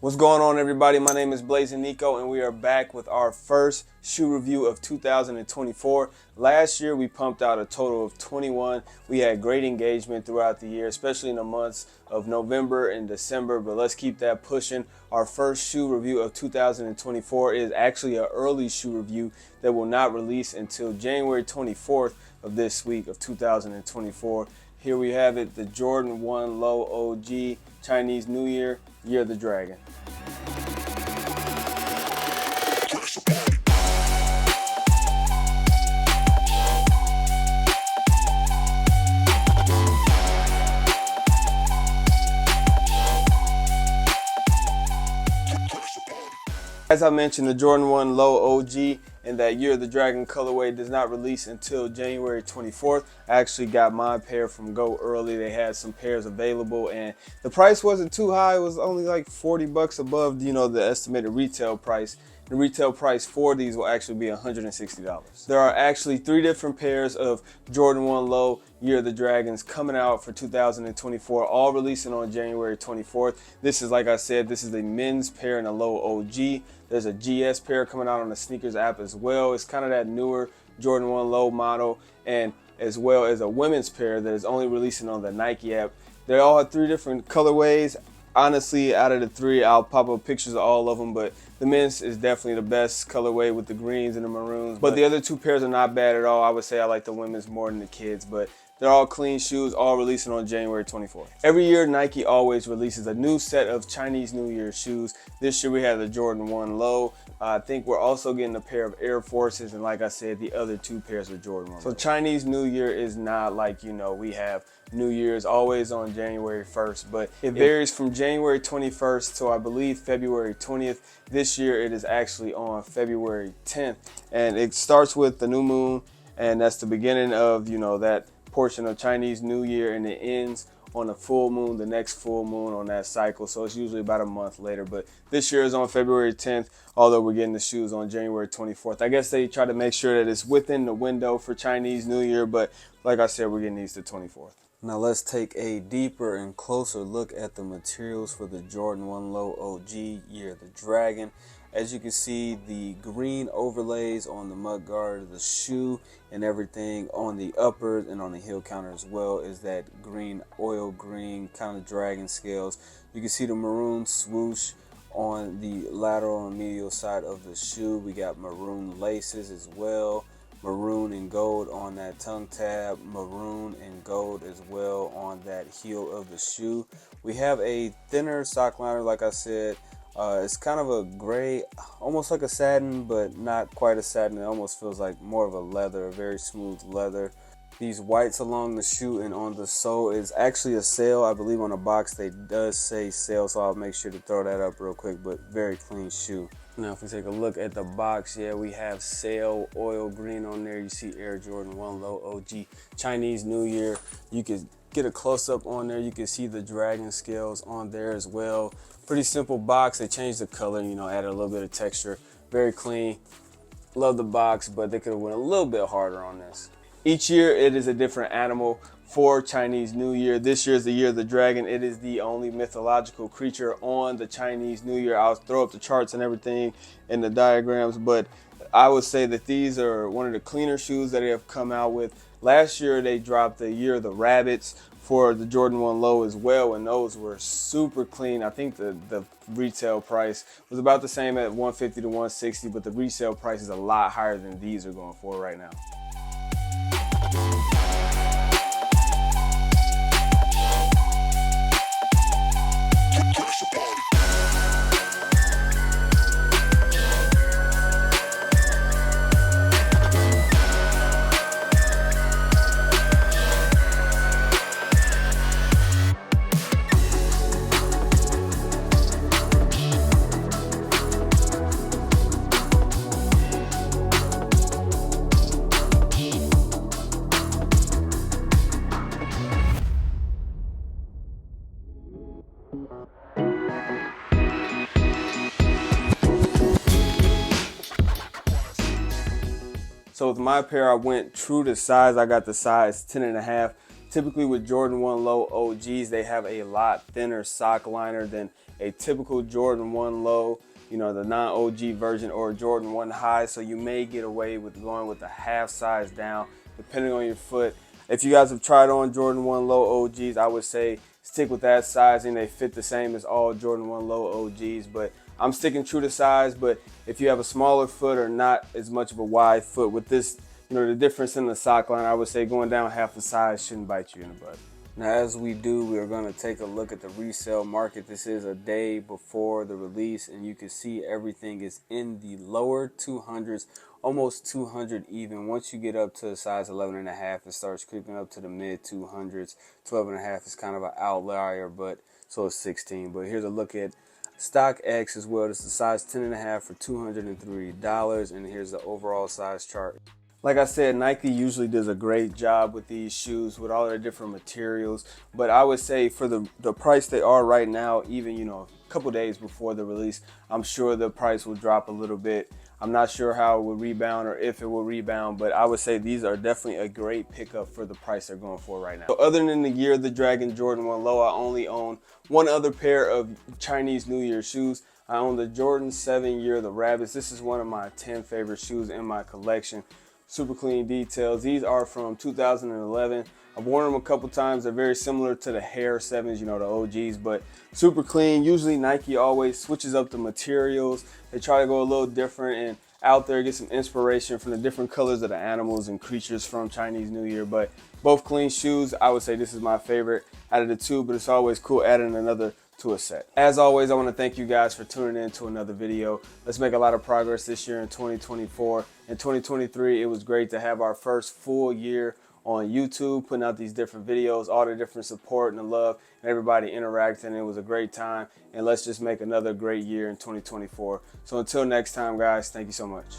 What's going on, everybody? My name is Blazing Nico, and we are back with our first shoe review of 2024. Last year, we pumped out a total of 21. We had great engagement throughout the year, especially in the months of November and December, but let's keep that pushing. Our first shoe review of 2024 is actually an early shoe review that will not release until January 24th of this week of 2024. Here we have it, the Jordan 1 Low OG Chinese New Year, Year of the Dragon. As I mentioned, the Jordan 1 Low OG and that Year of the Dragon colorway does not release until January 24th. I actually got my pair from Go early. They had some pairs available and the price wasn't too high. It was only like 40 bucks above, the estimated retail price. The retail price for these will actually be $160. There are actually 3 different pairs of Jordan 1 Low Year of the Dragons coming out for 2024, all releasing on January 24th. This is, like I said, this is a men's pair and a Low OG. There's a GS pair coming out on the sneakers app as well. It's kind of that newer Jordan 1 Low model, and as well as a women's pair that is only releasing on the Nike app. They all have 3 different colorways. Honestly, out of the 3, I'll pop up pictures of all of them, but the men's is definitely the best colorway with the greens and the maroons. But the other 2 pairs are not bad at all. I would say I like the women's more than the kids, but they're all clean shoes, all releasing on January 24th. Every year, Nike always releases a new set of Chinese New Year shoes. This year, we had the Jordan 1 Low. I think we're also getting a pair of Air Forces, and like I said, the other 2 pairs of Jordan 1 Low. So Chinese New Year is not like, we have New Year's always on January 1st, but it varies from January 21st to, I believe, February 20th. This year, it is actually on February 10th, and it starts with the new moon, and that's the beginning of, that portion of Chinese New Year, and it ends on a full moon, the next full moon on that cycle. So it's usually about a month later, but this year is on February 10th, although we're getting the shoes on January 24th. I guess they try to make sure that it's within the window for Chinese New Year, but like I said, we're getting these the 24th. Now let's take a deeper and closer look at the materials for the Jordan 1 Low OG Year of the Dragon. As you can see, the green overlays on the mud guard of the shoe and everything on the uppers and on the heel counter as well is that green, oil green kind of dragon scales. You can see the maroon swoosh on the lateral and medial side of the shoe. We got maroon laces as well. Maroon and gold on that tongue tab, maroon and gold as well on that heel of the shoe. We have a thinner sock liner, like I said. It's kind of a gray, almost like a satin, but not quite a satin. It almost feels like more of a leather, a very smooth leather. These whites along the shoe and on the sole is actually a sale. I believe on the box they does say sale, so I'll make sure to throw that up real quick, but very clean shoe. Now if we take a look at the box, yeah, we have sale oil green on there. You see Air Jordan 1 Low OG Chinese New Year. You can get a close-up on there. You can see the dragon scales on there as well. Pretty simple box. They changed the color, added a little bit of texture. Very clean. Love the box, but they could have went a little bit harder on this. Each year it is a different animal for Chinese New Year. This year is the Year of the Dragon. It is the only mythological creature on the Chinese New Year. I'll throw up the charts and everything in the diagrams, but I would say that these are one of the cleaner shoes that they have come out with. Last year they dropped the Year of the Rabbits for the Jordan 1 Low as well, and those were super clean. I think the retail price was about the same at $150 to $160, but the resale price is a lot higher than these are going for right now. So with my pair, I went true to size. I got the size 10.5. Typically with Jordan 1 Low OGs, they have a lot thinner sock liner than a typical Jordan 1 Low, the non-OG version, or Jordan 1 High. So you may get away with going with a half size down, depending on your foot. If you guys have tried on Jordan 1 Low OGs, I would say stick with that sizing. They fit the same as all Jordan 1 Low OGs, but I'm sticking true to size. But if you have a smaller foot or not as much of a wide foot with this, the difference in the sock line, I would say going down half the size shouldn't bite you in the butt. Now, as we do, we are going to take a look at the resale market. This is a day before the release, and you can see everything is in the lower 200s, almost 200 even. Once you get up to size 11.5, it starts creeping up to the mid 200s. 12.5 is kind of an outlier, but so is 16. But here's a look at Stock X as well. This is size 10.5 for $203, and here's the overall size chart. Like I said, Nike usually does a great job with these shoes with all their different materials, but I would say for the price they are right now, even a couple days before the release, I'm sure the price will drop a little bit. I'm not sure how it will rebound or if it will rebound, but I would say these are definitely a great pickup for the price they're going for right now. So other than the Year of the Dragon Jordan 1 Low, I only own one other pair of Chinese New Year shoes. I own the Jordan 7 Year of the Rabbits. This is one of my 10 favorite shoes in my collection. Super clean details. These are from 2011. I've worn them a couple times. They're very similar to the Hair 7s, the OGs, but super clean. Usually Nike always switches up the materials. They try to go a little different and out there get some inspiration from the different colors of the animals and creatures from Chinese New Year. But both clean shoes. I would say this is my favorite out of the two, but it's always cool adding another to a set. As always, I want to thank you guys for tuning in to another video. Let's make a lot of progress this year in 2024. In 2023, it was great to have our first full year on YouTube, putting out these different videos, all the different support and the love, and everybody interacting. It was a great time, and let's just make another great year in 2024. So until next time, guys, thank you so much.